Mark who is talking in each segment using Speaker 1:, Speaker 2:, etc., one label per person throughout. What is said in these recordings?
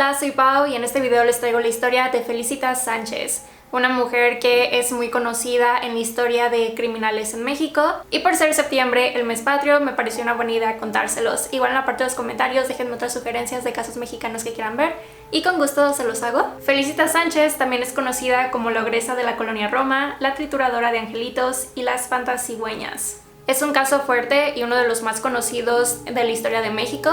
Speaker 1: Hola, soy Pau y en este video les traigo la historia de Felicitas Sánchez, una mujer que es muy conocida en la historia de criminales en México, y por ser septiembre, el mes patrio, me pareció una buena idea contárselos. Igual en la parte de los comentarios déjenme otras sugerencias de casos mexicanos que quieran ver y con gusto se los hago. Felicitas Sánchez también es conocida como la ogresa de la colonia Roma, la trituradora de angelitos y las fantascigüeñas. Es un caso fuerte y uno de los más conocidos de la historia de México.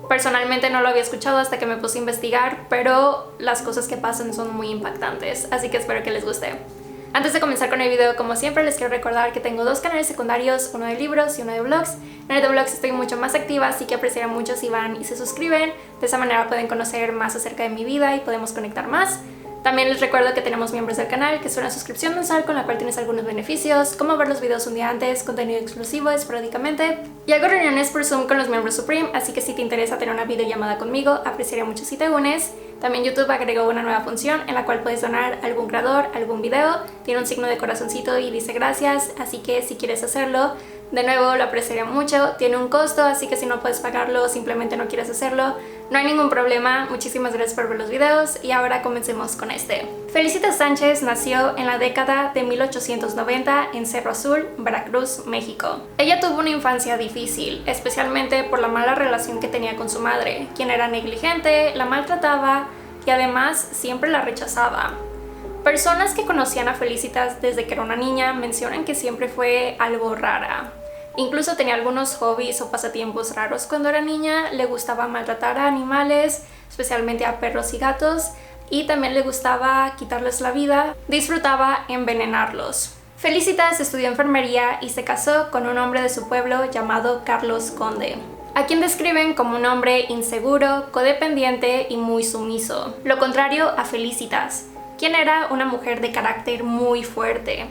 Speaker 1: Personalmente no lo había escuchado hasta que me puse a investigar, pero las cosas que pasan son muy impactantes, así que espero que les guste. Antes de comenzar con el video, como siempre, les quiero recordar que tengo dos canales secundarios, uno de libros y uno de vlogs. En el de vlogs estoy mucho más activa, así que apreciaría mucho si van y se suscriben. De esa manera pueden conocer más acerca de mi vida y podemos conectar más. También les recuerdo que tenemos miembros del canal, que es una suscripción mensual con la cual tienes algunos beneficios, como ver los videos un día antes, contenido exclusivo esporádicamente, y hago reuniones por Zoom con los miembros Supreme, así que si te interesa tener una videollamada conmigo, apreciaría mucho si te unes. También YouTube agregó una nueva función en la cual puedes donar a algún creador, algún video, tiene un signo de corazoncito y dice gracias, así que si quieres hacerlo, de nuevo lo apreciaría mucho. Tiene un costo, así que si no puedes pagarlo o simplemente no quieres hacerlo, no hay ningún problema. Muchísimas gracias por ver los videos y ahora comencemos con este. Felicitas Sánchez nació en la década de 1890 en Cerro Azul, Veracruz, México. Ella tuvo una infancia difícil, especialmente por la mala relación que tenía con su madre, quien era negligente, la maltrataba y además siempre la rechazaba. Personas que conocían a Felicitas desde que era una niña mencionan que siempre fue algo rara. Incluso tenía algunos hobbies o pasatiempos raros cuando era niña. Le gustaba maltratar a animales, especialmente a perros y gatos, y también le gustaba quitarles la vida. Disfrutaba envenenarlos. Felicitas estudió enfermería y se casó con un hombre de su pueblo llamado Carlos Conde, a quien describen como un hombre inseguro, codependiente y muy sumiso. Lo contrario a Felicitas, quien era una mujer de carácter muy fuerte.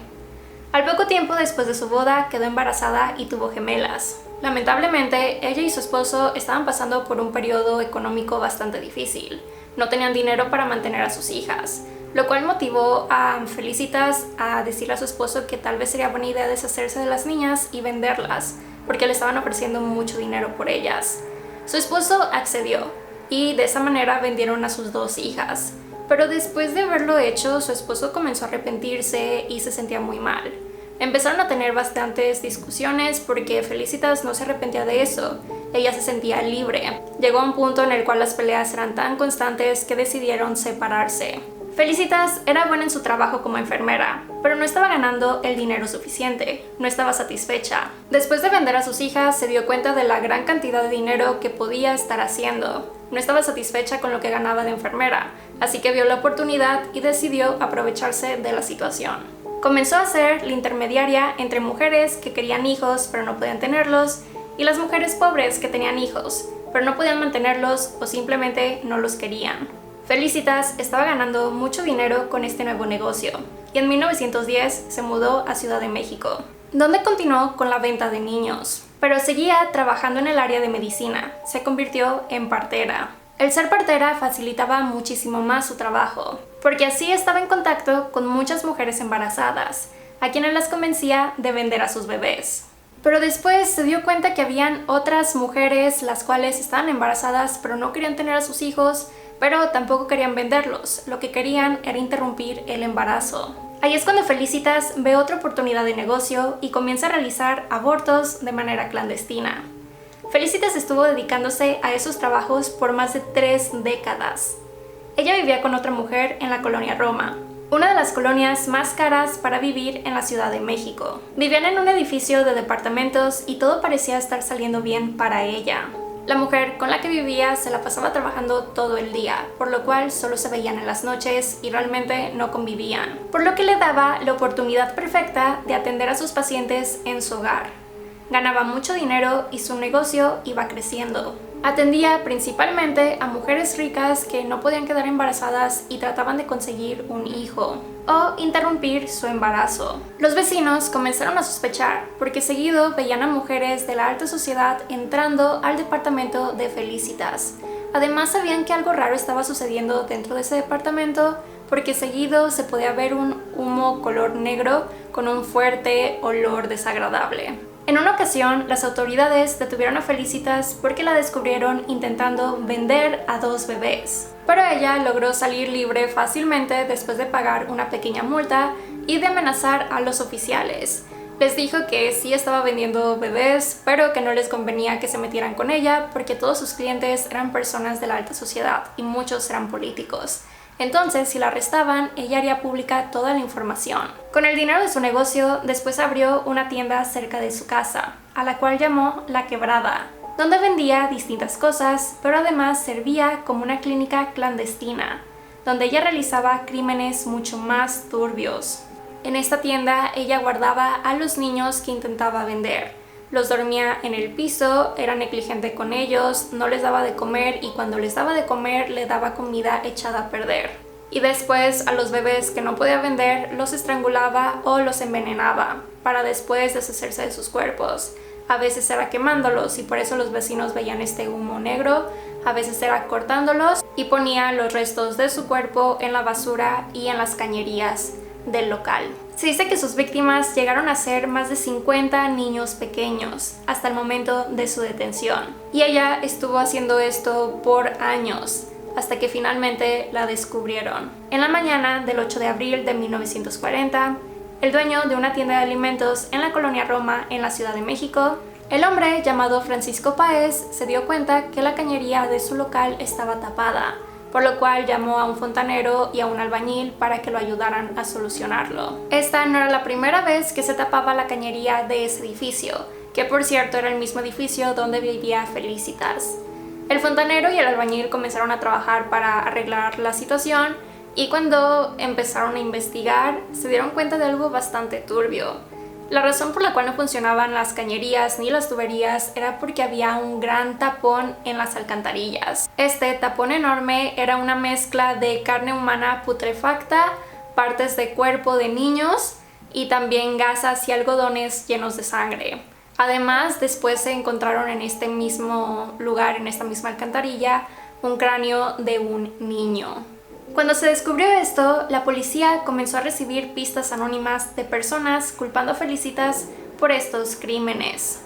Speaker 1: Al poco tiempo después de su boda quedó embarazada y tuvo gemelas. Lamentablemente, ella y su esposo estaban pasando por un periodo económico bastante difícil. No tenían dinero para mantener a sus hijas, lo cual motivó a Felicitas a decirle a su esposo que tal vez sería buena idea deshacerse de las niñas y venderlas, porque le estaban ofreciendo mucho dinero por ellas. Su esposo accedió y de esa manera vendieron a sus dos hijas. Pero después de haberlo hecho, su esposo comenzó a arrepentirse y se sentía muy mal. Empezaron a tener bastantes discusiones porque Felicitas no se arrepentía de eso. Ella se sentía libre. Llegó a un punto en el cual las peleas eran tan constantes que decidieron separarse. Felicitas era buena en su trabajo como enfermera, pero no estaba ganando el dinero suficiente, no estaba satisfecha. Después de vender a sus hijas, se dio cuenta de la gran cantidad de dinero que podía estar haciendo. No estaba satisfecha con lo que ganaba de enfermera, así que vio la oportunidad y decidió aprovecharse de la situación. Comenzó a ser la intermediaria entre mujeres que querían hijos pero no podían tenerlos y las mujeres pobres que tenían hijos, pero no podían mantenerlos o simplemente no los querían. Felicitas estaba ganando mucho dinero con este nuevo negocio y en 1910 se mudó a Ciudad de México, donde continuó con la venta de niños, pero seguía trabajando en el área de medicina. Se convirtió en partera. El ser partera facilitaba muchísimo más su trabajo, porque así estaba en contacto con muchas mujeres embarazadas, a quienes las convencía de vender a sus bebés. Pero después se dio cuenta que habían otras mujeres las cuales estaban embarazadas pero no querían tener a sus hijos, pero tampoco querían venderlos. Lo que querían era interrumpir el embarazo. Ahí es cuando Felicitas ve otra oportunidad de negocio y comienza a realizar abortos de manera clandestina. Felicitas estuvo dedicándose a esos trabajos por más de 3 décadas. Ella vivía con otra mujer en la colonia Roma, una de las colonias más caras para vivir en la Ciudad de México. Vivían en un edificio de departamentos y todo parecía estar saliendo bien para ella. La mujer con la que vivía se la pasaba trabajando todo el día, por lo cual solo se veían en las noches y realmente no convivían, por lo que le daba la oportunidad perfecta de atender a sus pacientes en su hogar. Ganaba mucho dinero y su negocio iba creciendo. Atendía principalmente a mujeres ricas que no podían quedar embarazadas y trataban de conseguir un hijo o interrumpir su embarazo. Los vecinos comenzaron a sospechar porque seguido veían a mujeres de la alta sociedad entrando al departamento de Felicitas. Además sabían que algo raro estaba sucediendo dentro de ese departamento porque seguido se podía ver un humo color negro con un fuerte olor desagradable. En una ocasión, las autoridades detuvieron a Felicitas porque la descubrieron intentando vender a 2 bebés. Pero ella logró salir libre fácilmente después de pagar una pequeña multa y de amenazar a los oficiales. Les dijo que sí estaba vendiendo bebés, pero que no les convenía que se metieran con ella porque todos sus clientes eran personas de la alta sociedad y muchos eran políticos. Entonces, si la arrestaban, ella haría pública toda la información. Con el dinero de su negocio, después abrió una tienda cerca de su casa, a la cual llamó La Quebrada, donde vendía distintas cosas, pero además servía como una clínica clandestina, donde ella realizaba crímenes mucho más turbios. En esta tienda, ella guardaba a los niños que intentaba vender. Los dormía en el piso, era negligente con ellos, no les daba de comer y cuando les daba de comer le daba comida echada a perder. Y después a los bebés que no podía vender los estrangulaba o los envenenaba para después deshacerse de sus cuerpos. A veces era quemándolos y por eso los vecinos veían este humo negro, a veces era cortándolos y ponía los restos de su cuerpo en la basura y en las cañerías del local. Se dice que sus víctimas llegaron a ser más de 50 niños pequeños hasta el momento de su detención. Y ella estuvo haciendo esto por años, hasta que finalmente la descubrieron. En la mañana del 8 de abril de 1940, el dueño de una tienda de alimentos en la colonia Roma, en la Ciudad de México, el hombre llamado Francisco Páez, se dio cuenta que la cañería de su local estaba tapada, por lo cual llamó a un fontanero y a un albañil para que lo ayudaran a solucionarlo. Esta no era la primera vez que se tapaba la cañería de ese edificio, que por cierto era el mismo edificio donde vivía Felicitas. El fontanero y el albañil comenzaron a trabajar para arreglar la situación y cuando empezaron a investigar se dieron cuenta de algo bastante turbio. La razón por la cual no funcionaban las cañerías ni las tuberías era porque había un gran tapón en las alcantarillas. Este tapón enorme era una mezcla de carne humana putrefacta, partes de cuerpo de niños y también gasas y algodones llenos de sangre. Además, después se encontraron en este mismo lugar, en esta misma alcantarilla, un cráneo de un niño. Cuando se descubrió esto, la policía comenzó a recibir pistas anónimas de personas culpando a Felicitas por estos crímenes.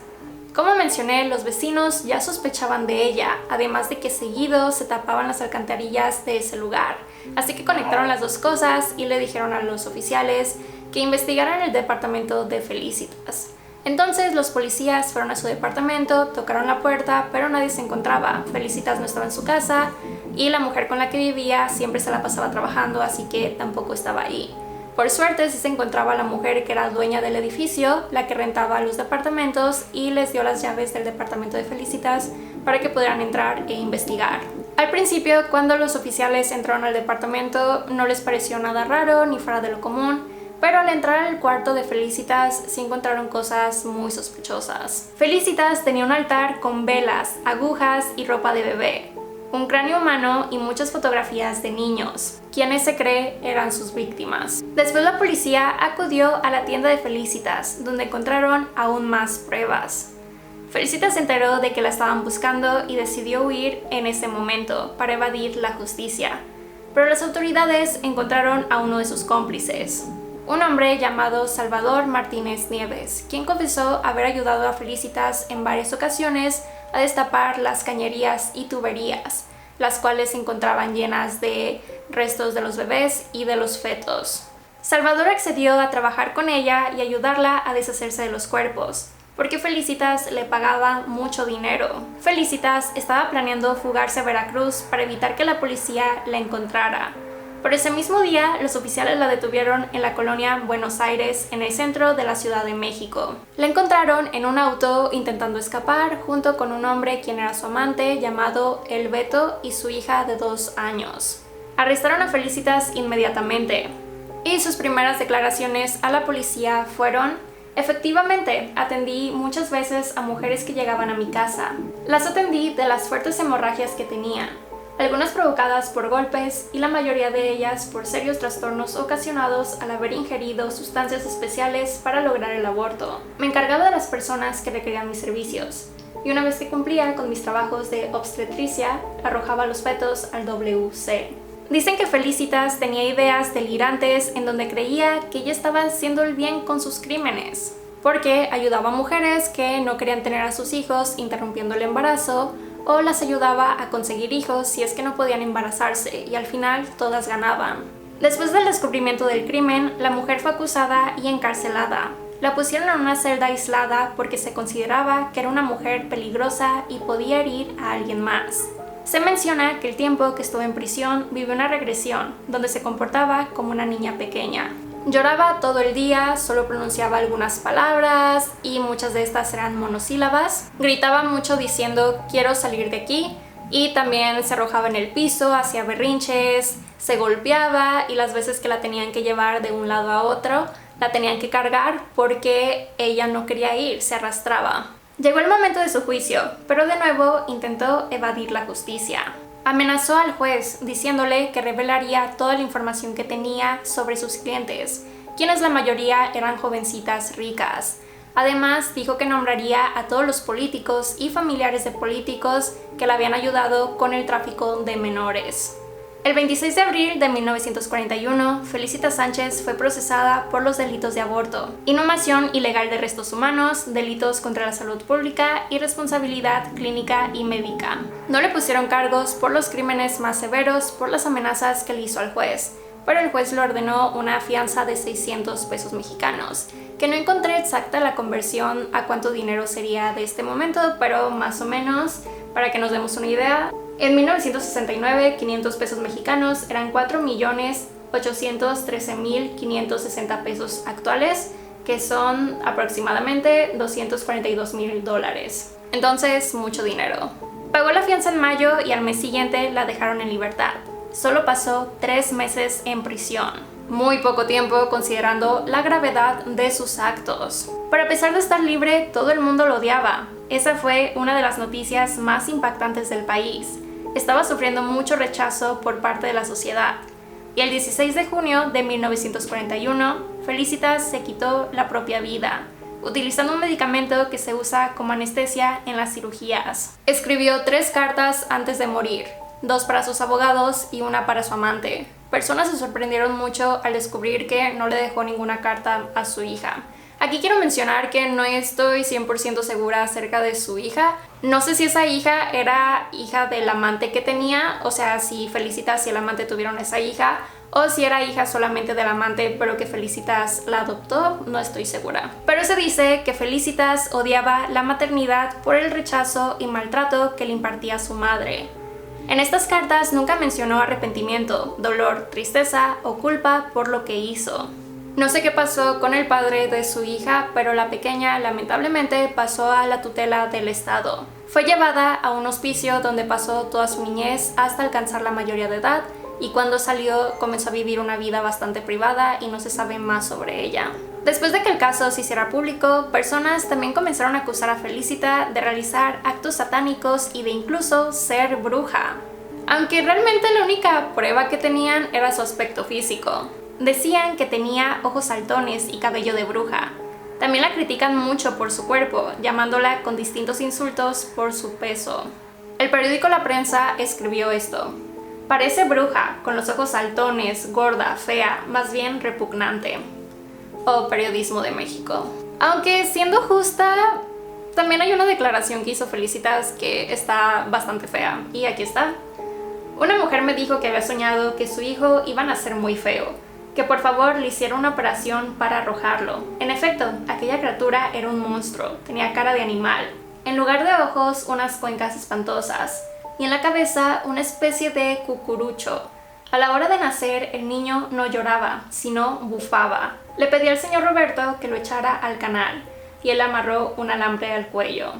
Speaker 1: Como mencioné, los vecinos ya sospechaban de ella, además de que seguido se tapaban las alcantarillas de ese lugar. Así que conectaron las dos cosas y le dijeron a los oficiales que investigaran el departamento de Felicitas. Entonces los policías fueron a su departamento, tocaron la puerta, pero nadie se encontraba. Felicitas no estaba en su casa y la mujer con la que vivía siempre se la pasaba trabajando, así que tampoco estaba ahí. Por suerte sí se encontraba la mujer que era dueña del edificio, la que rentaba los departamentos y les dio las llaves del departamento de Felicitas para que pudieran entrar e investigar. Al principio, cuando los oficiales entraron al departamento, no les pareció nada raro ni fuera de lo común. Pero al entrar al cuarto de Felicitas sí encontraron cosas muy sospechosas. Felicitas tenía un altar con velas, agujas y ropa de bebé, un cráneo humano y muchas fotografías de niños, quienes se cree eran sus víctimas. Después la policía acudió a la tienda de Felicitas, donde encontraron aún más pruebas. Felicitas se enteró de que la estaban buscando y decidió huir en ese momento para evadir la justicia. Pero las autoridades encontraron a uno de sus cómplices, un hombre llamado Salvador Martínez Nieves, quien confesó haber ayudado a Felicitas en varias ocasiones a destapar las cañerías y tuberías, las cuales se encontraban llenas de restos de los bebés y de los fetos. Salvador accedió a trabajar con ella y ayudarla a deshacerse de los cuerpos, porque Felicitas le pagaba mucho dinero. Felicitas estaba planeando fugarse a Veracruz para evitar que la policía la encontrara. Por ese mismo día, los oficiales la detuvieron en la colonia Buenos Aires, en el centro de la Ciudad de México. La encontraron en un auto intentando escapar junto con un hombre quien era su amante llamado El Beto y su hija de 2 años. Arrestaron a Felicitas inmediatamente y sus primeras declaraciones a la policía fueron: efectivamente, atendí muchas veces a mujeres que llegaban a mi casa. Las atendí de las fuertes hemorragias que tenían, algunas provocadas por golpes y la mayoría de ellas por serios trastornos ocasionados al haber ingerido sustancias especiales para lograr el aborto. Me encargaba de las personas que requerían mis servicios y una vez que cumplía con mis trabajos de obstetricia, arrojaba los fetos al WC. Dicen que Felicitas tenía ideas delirantes en donde creía que ella estaba haciendo el bien con sus crímenes. porque ayudaba a mujeres que no querían tener a sus hijos interrumpiendo el embarazo, o las ayudaba a conseguir hijos si es que no podían embarazarse, y al final todas ganaban. Después del descubrimiento del crimen, la mujer fue acusada y encarcelada. La pusieron en una celda aislada porque se consideraba que era una mujer peligrosa y podía herir a alguien más. Se menciona que el tiempo que estuvo en prisión vivió una regresión, donde se comportaba como una niña pequeña. Lloraba todo el día, solo pronunciaba algunas palabras y muchas de estas eran monosílabas. Gritaba mucho diciendo "quiero salir de aquí", y también se arrojaba en el piso, hacía berrinches, se golpeaba, y las veces que la tenían que llevar de un lado a otro, la tenían que cargar porque ella no quería ir, se arrastraba. Llegó el momento de su juicio, pero de nuevo intentó evadir la justicia. Amenazó al juez diciéndole que revelaría toda la información que tenía sobre sus clientes, quienes la mayoría eran jovencitas ricas. Además, dijo que nombraría a todos los políticos y familiares de políticos que la habían ayudado con el tráfico de menores. El 26 de abril de 1941, Felicitas Sánchez fue procesada por los delitos de aborto, inhumación ilegal de restos humanos, delitos contra la salud pública y responsabilidad clínica y médica. No le pusieron cargos por los crímenes más severos por las amenazas que le hizo al juez, pero el juez le ordenó una fianza de 600 pesos mexicanos, que no encontré exacta la conversión a cuánto dinero sería de este momento, pero más o menos, para que nos demos una idea. En 1969, 500 pesos mexicanos eran 4.813.560 pesos actuales, que son aproximadamente $242,000. Entonces, mucho dinero. Pagó la fianza en mayo y al mes siguiente la dejaron en libertad. Solo pasó 3 meses en prisión. Muy poco tiempo considerando la gravedad de sus actos. Pero a pesar de estar libre, todo el mundo lo odiaba. Esa fue una de las noticias más impactantes del país. Estaba sufriendo mucho rechazo por parte de la sociedad. Y el 16 de junio de 1941, Felicitas se quitó la propia vida, utilizando un medicamento que se usa como anestesia en las cirugías. Escribió 3 cartas antes de morir, 2 para sus abogados y 1 para su amante. Personas se sorprendieron mucho al descubrir que no le dejó ninguna carta a su hija. Aquí quiero mencionar que no estoy 100% segura acerca de su hija. No sé si esa hija era hija del amante que tenía, o sea, si Felicitas y el amante tuvieron esa hija, o si era hija solamente del amante pero que Felicitas la adoptó, no estoy segura. Pero se dice que Felicitas odiaba la maternidad por el rechazo y maltrato que le impartía su madre. En estas cartas nunca mencionó arrepentimiento, dolor, tristeza o culpa por lo que hizo. No sé qué pasó con el padre de su hija, pero la pequeña lamentablemente pasó a la tutela del Estado. Fue llevada a un hospicio donde pasó toda su niñez hasta alcanzar la mayoría de edad, y cuando salió comenzó a vivir una vida bastante privada y no se sabe más sobre ella. Después de que el caso se hiciera público, personas también comenzaron a acusar a Felicita de realizar actos satánicos y de incluso ser bruja, aunque realmente la única prueba que tenían era su aspecto físico. Decían que tenía ojos saltones y cabello de bruja. También la critican mucho por su cuerpo, llamándola con distintos insultos por su peso. El periódico La Prensa escribió esto: "Parece bruja, con los ojos saltones, gorda, fea, más bien repugnante". O Periodismo de México. Aunque siendo justa, también hay una declaración que hizo Felicitas que está bastante fea, y aquí está. "Una mujer me dijo que había soñado que su hijo iba a nacer muy feo, que por favor le hiciera una operación para arrojarlo. En efecto, aquella criatura era un monstruo, tenía cara de animal. En lugar de ojos, unas cuencas espantosas, y en la cabeza una especie de cucurucho. A la hora de nacer, el niño no lloraba, sino bufaba. Le pedí al señor Roberto que lo echara al canal, y él amarró un alambre al cuello".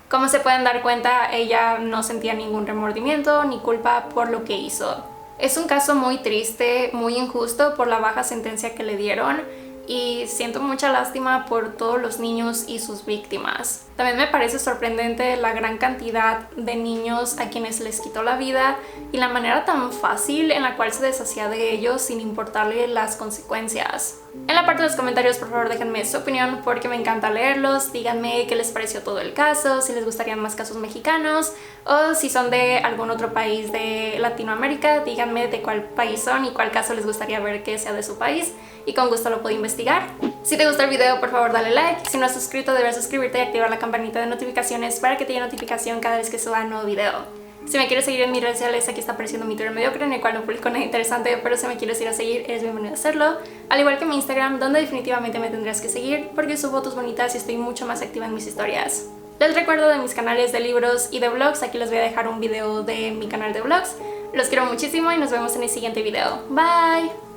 Speaker 1: Como se pueden dar cuenta, ella no sentía ningún remordimiento ni culpa por lo que hizo. Es un caso muy triste, muy injusto por la baja sentencia que le dieron, y siento mucha lástima por todos los niños y sus víctimas. También me parece sorprendente la gran cantidad de niños a quienes les quitó la vida y la manera tan fácil en la cual se deshacía de ellos sin importarle las consecuencias. En la parte de los comentarios, por favor, déjenme su opinión porque me encanta leerlos. Díganme qué les pareció todo el caso, si les gustarían más casos mexicanos o si son de algún otro país de Latinoamérica. Díganme de cuál país son y cuál caso les gustaría ver que sea de su país y con gusto lo puedo investigar. Si te gustó el video, por favor dale like. Si no has suscrito, debes suscribirte y activar la campanita de notificaciones para que te llegue notificación cada vez que suba un nuevo video. Si me quieres seguir en mis redes sociales, aquí está apareciendo mi Twitter mediocre, en el cual no publico nada interesante, pero si me quieres ir a seguir, eres bienvenido a hacerlo. Al igual que mi Instagram, donde definitivamente me tendrás que seguir, porque subo fotos bonitas y estoy mucho más activa en mis historias. Les recuerdo de mis canales de libros y de vlogs, aquí les voy a dejar un video de mi canal de vlogs. Los quiero muchísimo y nos vemos en el siguiente video. Bye!